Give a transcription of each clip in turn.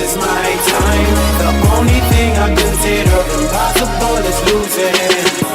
is my time. The only thing I consider impossible is losing.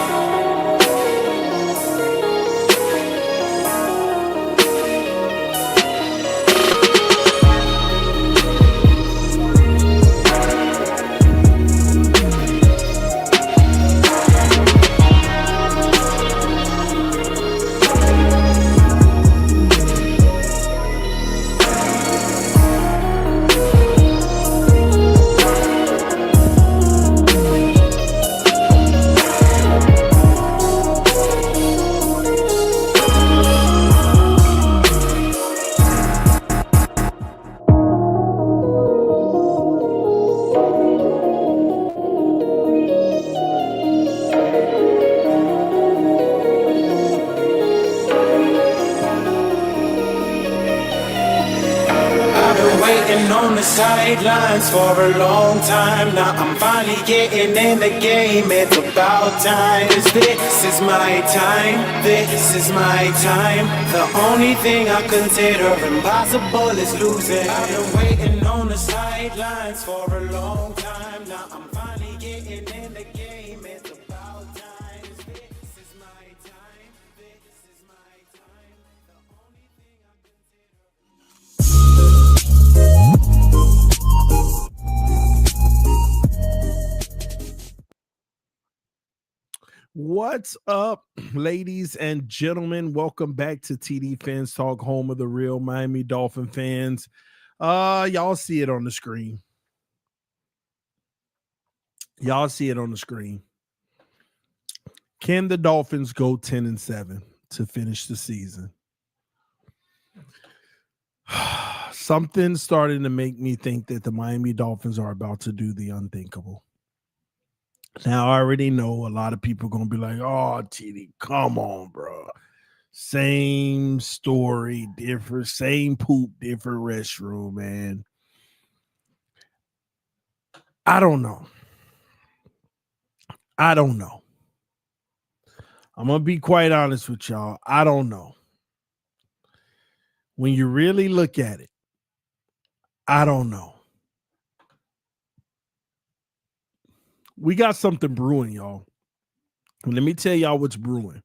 On the sidelines for a long time now, I'm finally getting in the game. It's about time. 'Cause this is my time. This is my time. The only thing I consider impossible is losing. I've been waiting on the sidelines for a long time now, I'm finally getting in the game. It's about time. 'Cause this is my time. This is my time. The only thing I What's up, ladies and gentlemen? Welcome back to TD PHINS TALK, home of the real Miami Dolphin fans. Y'all see it on the screen. Y'all see it on the screen. Can the Dolphins go 10-7 to finish the season? Something's starting to make me think that the Miami Dolphins are about to do the unthinkable. Now, I already know a lot of people are going to be like, oh, TD, come on, bro. Same story, different, same poop, different restroom, man. I don't know. I'm going to be quite honest with y'all. I don't know. When you really look at it, I don't know. We got something brewing, y'all. Let me tell y'all what's brewing.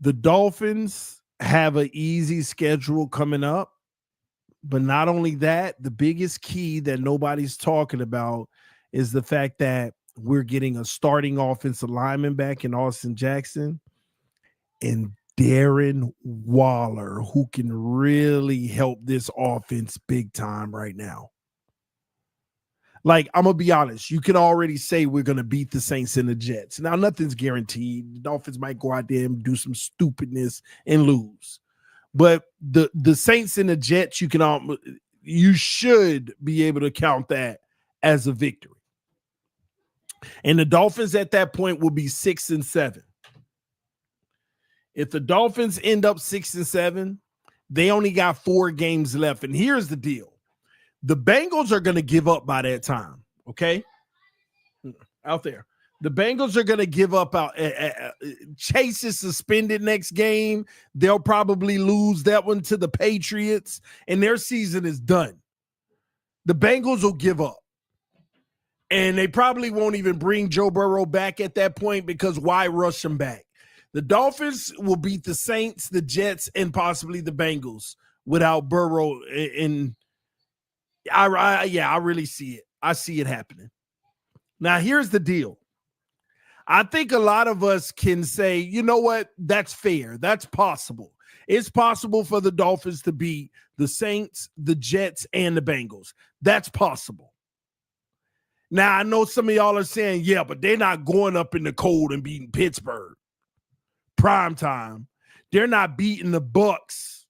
The Dolphins have an easy schedule coming up, but not only that, the biggest key that nobody's talking about is the fact that we're getting a starting offensive lineman back in Austin Jackson and Darren Waller, who can really help this offense big time right now. Like, I'm going to be honest, you can already say we're going to beat the Saints and the Jets. Now, nothing's guaranteed. The Dolphins might go out there and do some stupidness and lose. But the Saints and the Jets, you should be able to count that as a victory. And the Dolphins at that point will be 6-7. If the Dolphins end up 6-7, they only got 4 games left. And here's the deal. The Bengals are going to give up by that time, okay? Out there. The Bengals are going to give up out. Chase is suspended next game. They'll probably lose that one to the Patriots, and their season is done. The Bengals will give up. And they probably won't even bring Joe Burrow back at that point because why rush him back? The Dolphins will beat the Saints, the Jets, and possibly the Bengals without Burrow in – I really see it. I see it happening. Now, here's the deal. I think a lot of us can say, you know what? That's fair. That's possible. It's possible for the Dolphins to beat the Saints, the Jets, and the Bengals. That's possible. Now, I know some of y'all are saying, yeah, but they're not going up in the cold and beating Pittsburgh. Prime time. They're not beating the Bucks.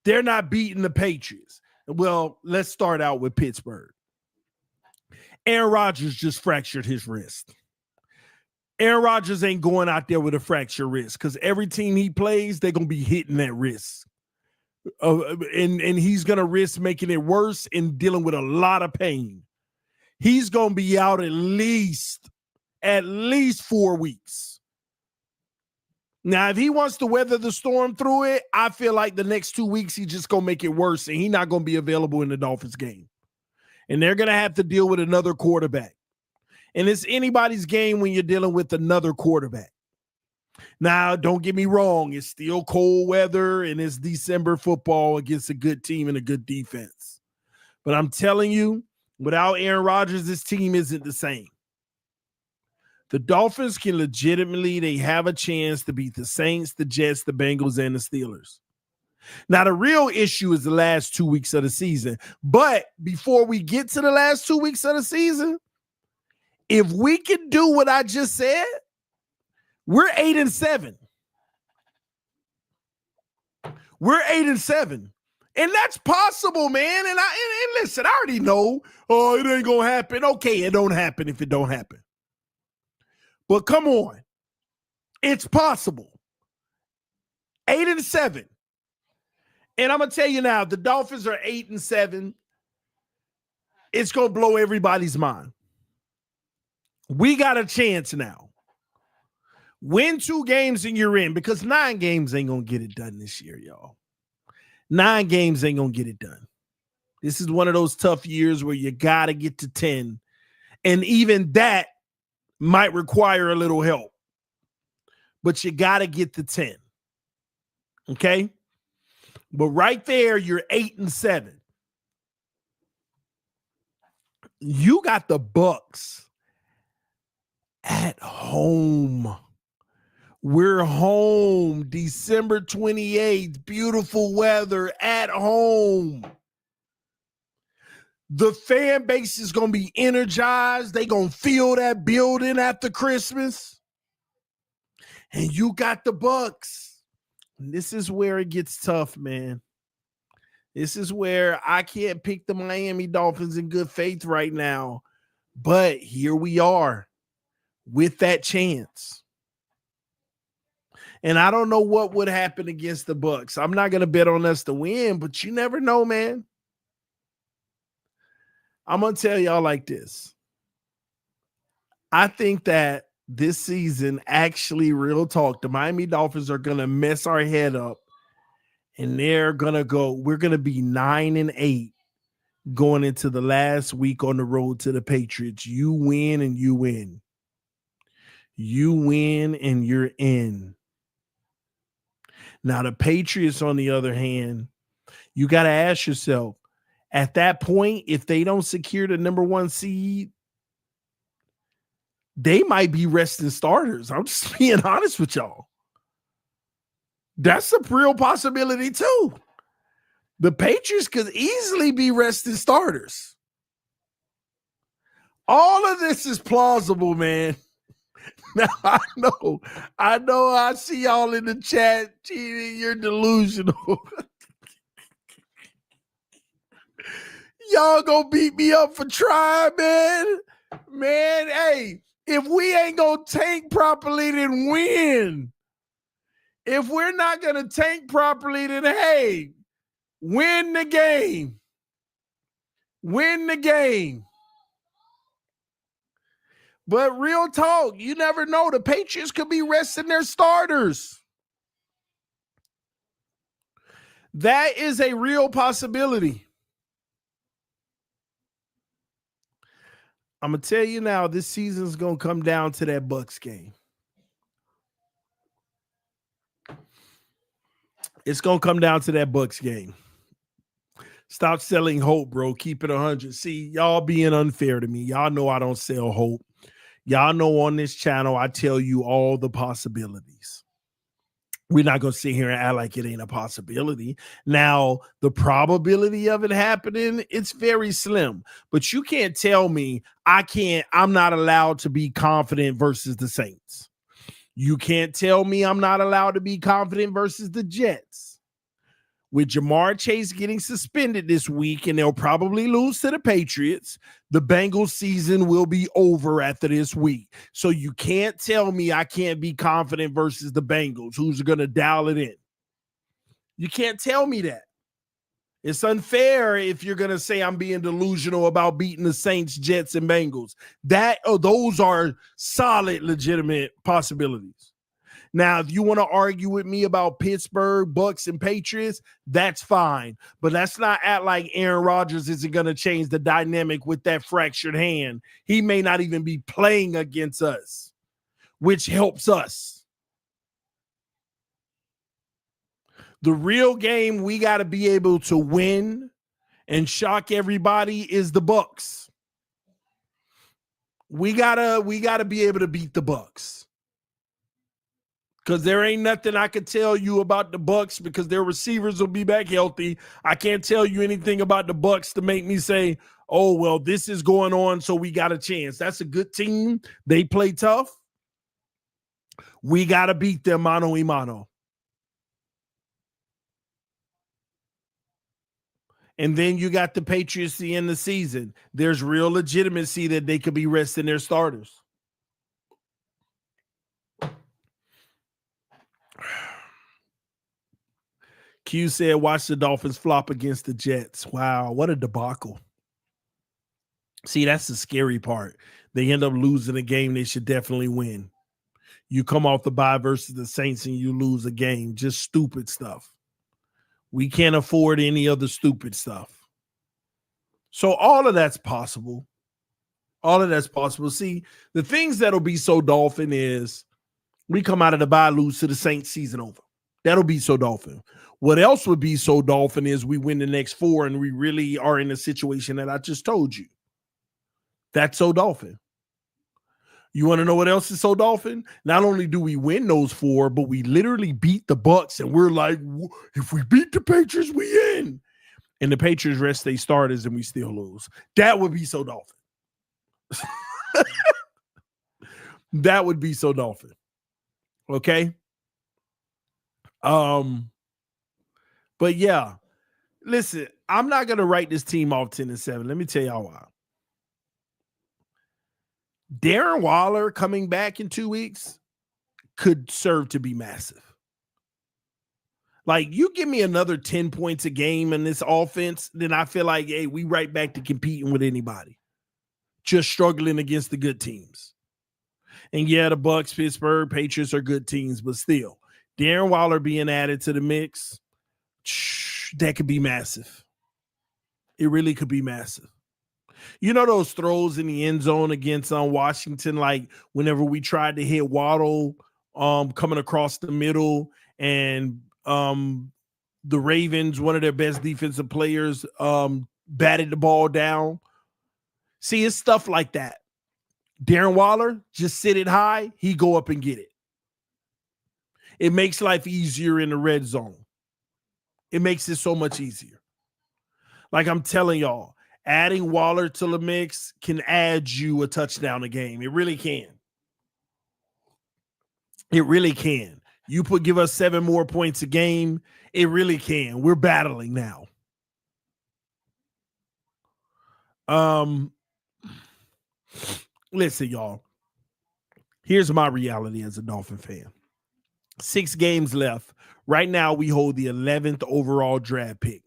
They're not beating the Patriots. Well, let's start out with Pittsburgh. Aaron Rodgers just fractured his wrist. Aaron Rodgers ain't going out there with a fractured wrist because every team he plays, they're going to be hitting that wrist. And he's going to risk making it worse and dealing with a lot of pain. He's going to be out at least 4 weeks. Now, if he wants to weather the storm through it, I feel like the next 2 weeks he's just going to make it worse, and he's not going to be available in the Dolphins game. And they're going to have to deal with another quarterback. And it's anybody's game when you're dealing with another quarterback. Now, don't get me wrong. It's still cold weather, and it's December football against a good team and a good defense. But I'm telling you, without Aaron Rodgers, this team isn't the same. The Dolphins can legitimately, they have a chance to beat the Saints, the Jets, the Bengals, and the Steelers. Now, the real issue is the last 2 weeks of the season. But before we get to the last 2 weeks of the season, if we can do what I just said, we're 8-7. We're 8-7. And that's possible, man. And listen, I already know, it ain't going to happen. Okay, it don't happen if it don't happen. But come on. It's possible. 8-7. And I'm going to tell you now, the Dolphins are 8-7. It's going to blow everybody's mind. We got a chance now. Win 2 games and you're in, because 9 games ain't going to get it done this year, y'all. 9 games ain't going to get it done. This is one of those tough years where you got to get to 10. And even that might require a little help. But you got to get to 10. Okay? But right there, you're 8-7. You got the Bucs at home. We're home December 28th. Beautiful weather at home. The fan base is going to be energized. They're going to feel that building after Christmas. And you got the Bucs. And this is where it gets tough, man. This is where I can't pick the Miami Dolphins in good faith right now. But here we are with that chance. And I don't know what would happen against the Bucs. I'm not going to bet on us to win, but you never know, man. I'm going to tell y'all like this. I think that this season, actually, real talk, the Miami Dolphins are going to mess our head up. And we're going to be 9-8 going into the last week on the road to the Patriots. You win and you win. You win and you're in. Now, the Patriots, on the other hand, you got to ask yourself, at that point, if they don't secure the number 1 seed, they might be resting starters. I'm just being honest with y'all. That's a real possibility too. The Patriots could easily be resting starters. All of this is plausible, man. Now, I know I see y'all in the chat. Gee, you're delusional. Y'all gonna beat me up for trying, man. Man, hey, if we ain't gonna tank properly, then win. If we're not gonna tank properly, then hey, win the game. Win the game. But real talk, you never know. The Patriots could be resting their starters. That is a real possibility. I'm going to tell you now, this season's going to come down to that Bucs game. It's going to come down to that Bucs game. Stop selling hope, bro. Keep it 100. See, y'all being unfair to me. Y'all know I don't sell hope. Y'all know on this channel, I tell you all the possibilities. We're not going to sit here and act like it ain't a possibility. Now, the probability of it happening, it's very slim. But you can't tell me I'm not allowed to be confident versus the Saints. You can't tell me I'm not allowed to be confident versus the Jets. With Jamar Chase getting suspended this week, and they'll probably lose to the Patriots, the Bengals season will be over after this week. So you can't tell me I can't be confident versus the Bengals, who's going to dial it in. You can't tell me that. It's unfair if you're going to say I'm being delusional about beating the Saints, Jets, and Bengals. Those are solid, legitimate possibilities. Now, if you want to argue with me about Pittsburgh, Bucks, and Patriots, that's fine. But let's not act like Aaron Rodgers isn't going to change the dynamic with that fractured hand. He may not even be playing against us, which helps us. The real game we got to be able to win and shock everybody is the Bucks. We gotta be able to beat the Bucks. Because there ain't nothing I could tell you about the Bucks because their receivers will be back healthy. I can't tell you anything about the Bucks to make me say, oh, well, this is going on, so we got a chance. That's a good team. They play tough. We got to beat them mano a mano. And then you got the Patriots at the end of the season. There's real legitimacy that they could be resting their starters. Q said, watch the Dolphins flop against the Jets. Wow, what a debacle. See, that's the scary part. They end up losing a game they should definitely win. You come off the bye versus the Saints and you lose a game. Just stupid stuff. We can't afford any other stupid stuff. So all of that's possible. All of that's possible. See, the things that'll be so Dolphin is we come out of the bye, lose to the Saints, season over. That'll be so Dolphin. What else would be so Dolphin is we win the next 4 and we really are in a situation that I just told you. That's so Dolphin. You want to know what else is so Dolphin? Not only do we win those 4, but we literally beat the Bucks and we're like, if we beat the Patriots, we in. And the Patriots rest their starters and we still lose. That would be so Dolphin. That would be so Dolphin. Okay? But yeah, listen, I'm not going to write this team off 10-7. Let me tell y'all why. Darren Waller coming back in 2 weeks could serve to be massive. Like, you give me another 10 points a game in this offense, then I feel like, hey, we right back to competing with anybody. Just struggling against the good teams. And yeah, the Bucks, Pittsburgh, Patriots are good teams, but still, Darren Waller being added to the mix, that could be massive. It really could be massive. You know those throws in the end zone against Washington, like whenever we tried to hit Waddle coming across the middle and the Ravens, one of their best defensive players, batted the ball down. See, it's stuff like that. Darren Waller, just sit it high, he go up and get it. It makes life easier in the red zone. It makes it so much easier. Like I'm telling y'all, adding Waller to the mix can add you a touchdown a game. It really can. It really can. You give us 7 more points a game. It really can. We're battling now. Listen, y'all. Here's my reality as a Dolphin fan. 6 games left. Right now, we hold the 11th overall draft pick.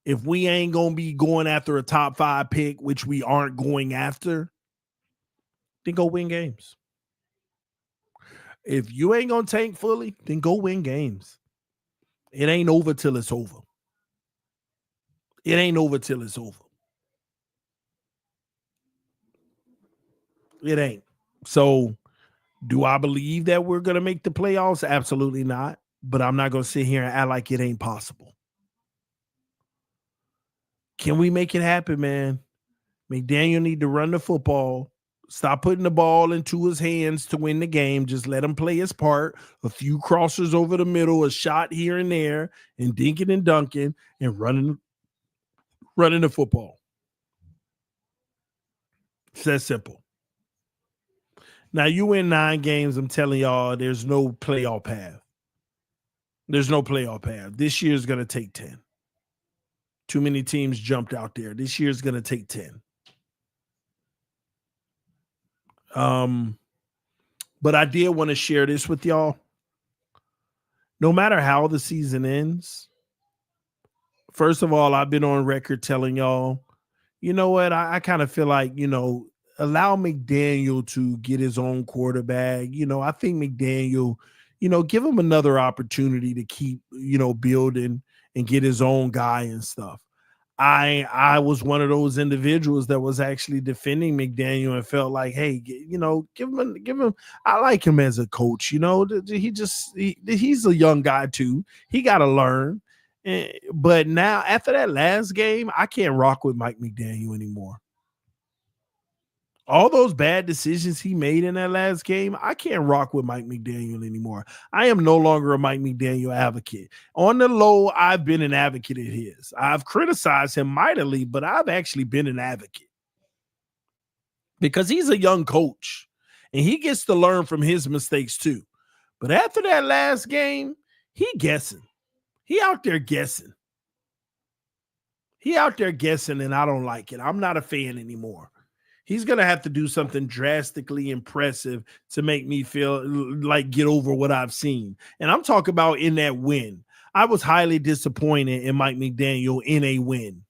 If we ain't going to be going after a top 5 pick, which we aren't going after, then go win games. If you ain't going to tank fully, then go win games. It ain't over till it's over. It ain't over till it's over. It ain't. So, do I believe that we're going to make the playoffs? Absolutely not. But I'm not going to sit here and act like it ain't possible. Can we make it happen, man? McDaniel need to run the football. Stop putting the ball into his hands to win the game. Just let him play his part. A few crossers over the middle, a shot here and there, and dinking and dunking and running the football. It's that simple. Now, you win 9 games, I'm telling y'all, there's no playoff path. There's no playoff path. This year's going to take 10. Too many teams jumped out there. This year's going to take 10. But I did want to share this with y'all. No matter how the season ends, first of all, I've been on record telling y'all, you know what? I kind of feel like, allow McDaniel to get his own quarterback. I think McDaniel, give him another opportunity to keep, building and get his own guy and stuff. I was one of those individuals that was actually defending McDaniel and felt like, hey, give him. I like him as a coach. He's a young guy too. He got to learn. But now after that last game, I can't rock with Mike McDaniel anymore. All those bad decisions he made in that last game, I can't rock with Mike McDaniel anymore. I am no longer a Mike McDaniel advocate. On the low, I've been an advocate of his. I've criticized him mightily, but I've actually been an advocate because he's a young coach and he gets to learn from his mistakes too. But after that last game, he guessing. He out there guessing. And I don't like it. I'm not a fan anymore. He's going to have to do something drastically impressive to make me feel like get over what I've seen. And I'm talking about in that win. I was highly disappointed in Mike McDaniel in a win.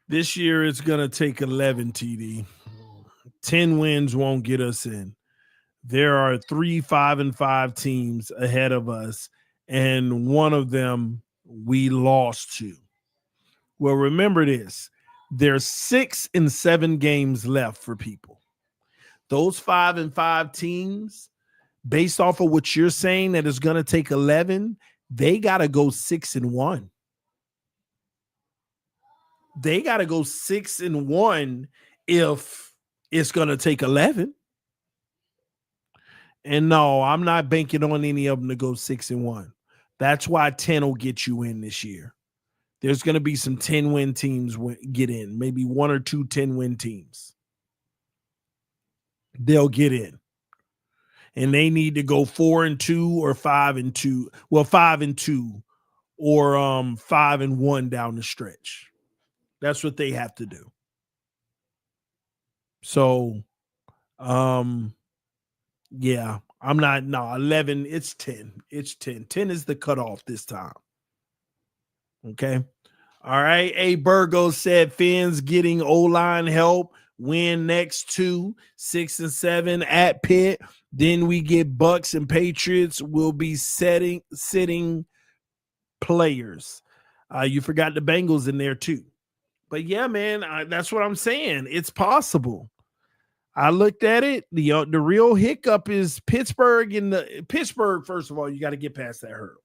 This year it's going to take 11, TD. 10 wins won't get us in. There are 3 5-5 teams ahead of us, and one of them we lost to. Well, remember this. There's 6 and 7 games left for people. Those 5-5 teams, based off of what you're saying that is going to take 11, they got to go 6-1. They got to go 6-1 if it's going to take 11. And no, I'm not banking on any of them to go 6-1. That's why 10 will get you in this year. There's going to be some 10-win teams get in, maybe 1 or 2 10-win teams. They'll get in. And they need to go 4-2 or 5-2. Well, 5-2 or 5-1 down the stretch. That's what they have to do. So, yeah, I'm not. No, 11. It's 10. It's 10. 10 is the cutoff this time. Okay. All right. A Burgo said Fins getting O-line help. Win next 2, 6 and 7 at Pitt. Then we get Bucks and Patriots. Will be sitting players. You forgot the Bengals in there too. But yeah, man, that's what I'm saying. It's possible. I looked at it. The real hiccup is Pittsburgh. Pittsburgh, first of all, you got to get past that hurdle.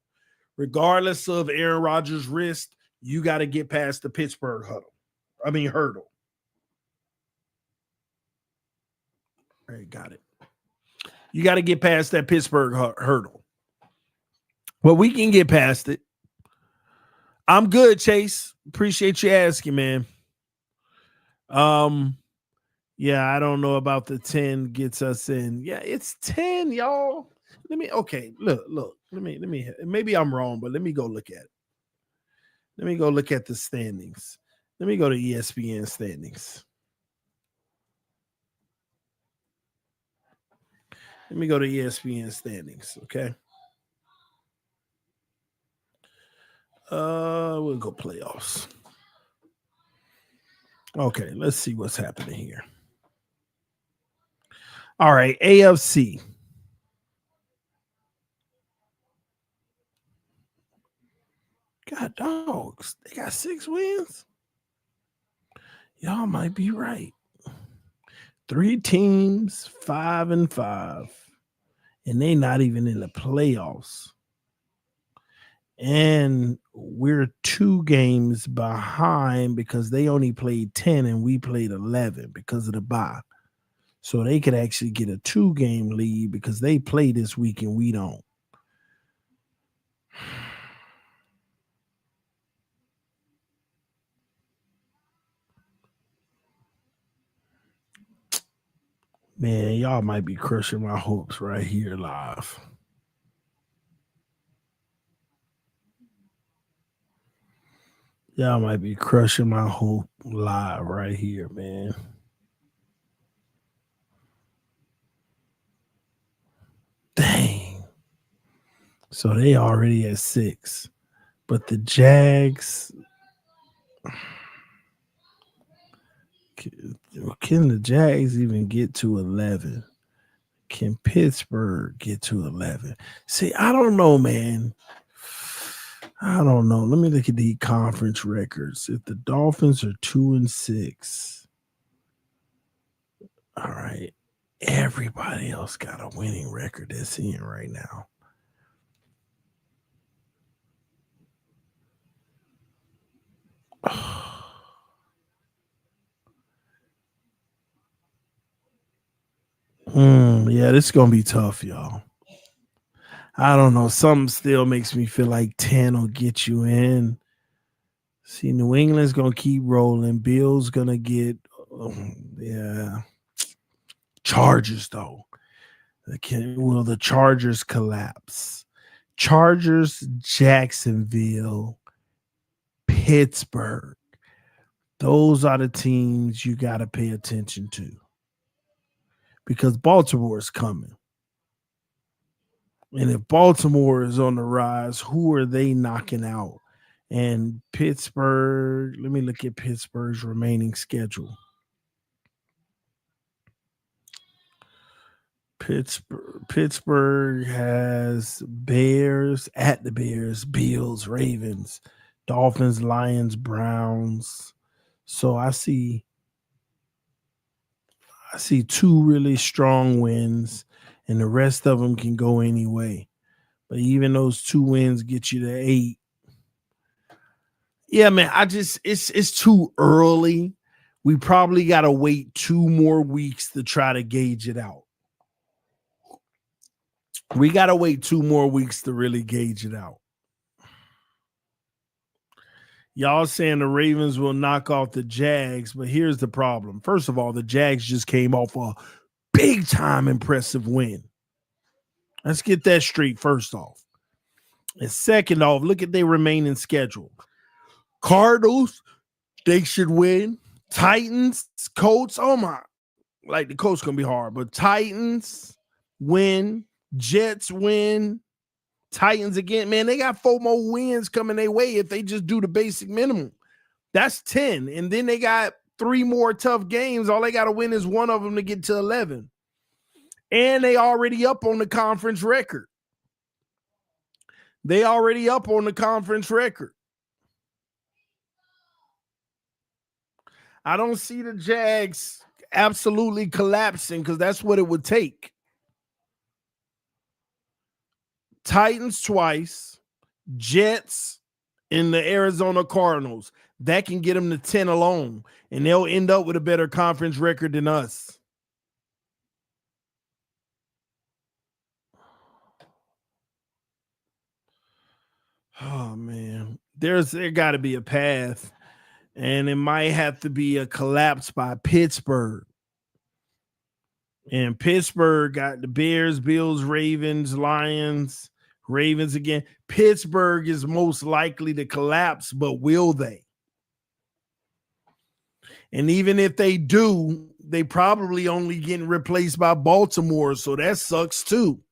Regardless of Aaron Rodgers' wrist, you got to get past the Pittsburgh hurdle. All right, got it. You got to get past that Pittsburgh hurdle. Well, we can get past it. I'm good, Chase. Appreciate you asking, man. Yeah, I don't know about the 10 gets us in. Yeah, it's 10, y'all. Look. Let me maybe I'm wrong, but let me go look at it. Let me go look at the standings. Let me go to ESPN standings. Let me go to ESPN standings, okay? We'll go playoffs. Okay, let's see what's happening here. All right, AFC. God dogs, they got 6 wins. Y'all might be right. 3 teams, 5-5, and they not even in the playoffs. And we're 2 games behind because they only played 10 and we played 11 because of the bye. So they could actually get a 2-game lead because they play this week and we don't. Man, y'all might be crushing my hopes right here live. Y'all might be crushing my whole live right here, man. Dang. So they already at 6. But the Jags, can the Jags even get to 11? Can Pittsburgh get to 11? See, I don't know, man. I don't know. Let me look at the conference records. If the Dolphins are 2-6, all right. Everybody else got a winning record they're seeing right now. Yeah, this is gonna be tough, y'all. I don't know. Something still makes me feel like 10 will get you in. See, New England's gonna keep rolling. Bill's gonna get, yeah. Chargers though. Will the Chargers collapse? Chargers, Jacksonville, Pittsburgh. Those are the teams you got to pay attention to because Baltimore is coming. And if Baltimore is on the rise, who are they knocking out? And Pittsburgh, let me look at Pittsburgh's remaining schedule. Pittsburgh has Bears, at the Bears, Bills, Ravens, Dolphins, Lions, Browns. So I see 2 really strong wins, and the rest of them can go any way. But even those 2 wins get you to 8. Yeah, man, it's too early. We probably got to wait 2 more weeks to try to gauge it out. We got to wait 2 more weeks to really gauge it out. Y'all saying the Ravens will knock off the Jags, but here's the problem. First of all, the Jags just came off a big-time impressive win. Let's get that straight first off. And second off, look at their remaining schedule. Cardinals, they should win. Titans, Colts, oh my. Like the Colts going to be hard, but Titans win. Jets win. Titans again. Man, they got 4 more wins coming their way if they just do the basic minimum. That's 10. And then they got 3 more tough games. All they got to win is one of them to get to 11. And they already up on the conference record. I don't see the Jags absolutely collapsing because that's what it would take. Titans twice, Jets, and the Arizona Cardinals. That can get them to 10 alone, and they'll end up with a better conference record than us. Oh, man. There got to be a path, and it might have to be a collapse by Pittsburgh. And Pittsburgh got the Bears, Bills, Ravens, Lions, Ravens again. Pittsburgh is most likely to collapse, but will they? And even if they do, they probably only getting replaced by Baltimore, so that sucks too.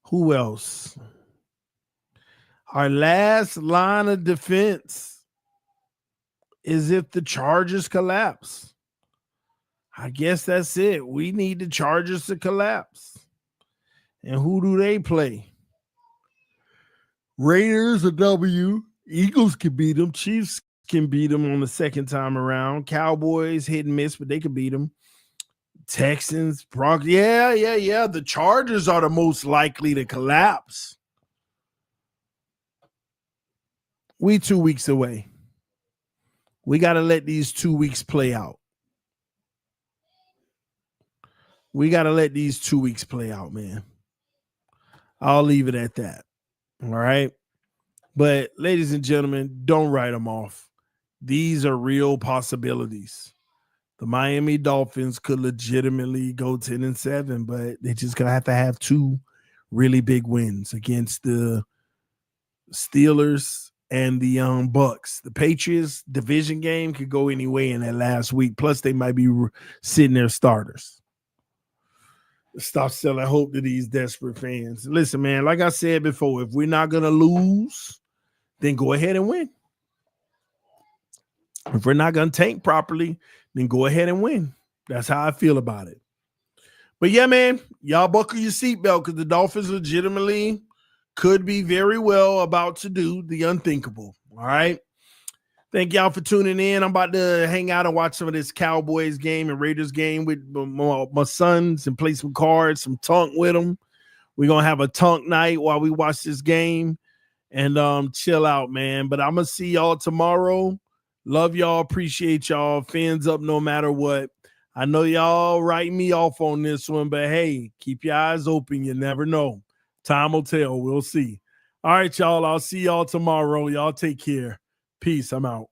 Who else? Our last line of defense is if the Chargers collapse. I guess that's it. We need the Chargers to collapse. And who do they play? Raiders a W. Eagles can beat them. Chiefs can beat them on the second time around. Cowboys hit and miss, but they can beat them. Texans, Broncos. Yeah. The Chargers are the most likely to collapse. We 2 weeks away. We got to let these 2 weeks play out. Man. I'll leave it at that. All right. But ladies and gentlemen, don't write them off. These are real possibilities. The Miami Dolphins could legitimately go 10-7, but they just gonna have to have 2 really big wins against the Steelers and the Bucks. The Patriots division game could go any way in that last week. Plus, they might be sitting there starters. Stop selling hope to these desperate fans. Listen, man, like I said before, if we're not going to lose, then go ahead and win. If we're not going to tank properly, then go ahead and win. That's how I feel about it. But yeah, man, y'all buckle your seatbelt because the Dolphins legitimately could be very well about to do the unthinkable. All right. Thank y'all for tuning in. I'm about to hang out and watch some of this Cowboys game and Raiders game with my sons and play some cards, some tunk with them. We're going to have a tunk night while we watch this game and chill out, man. But I'm going to see y'all tomorrow. Love y'all. Appreciate y'all. Fins up no matter what. I know y'all writing me off on this one, but hey, keep your eyes open. You never know. Time will tell. We'll see. All right, y'all. I'll see y'all tomorrow. Y'all take care. Peace. I'm out.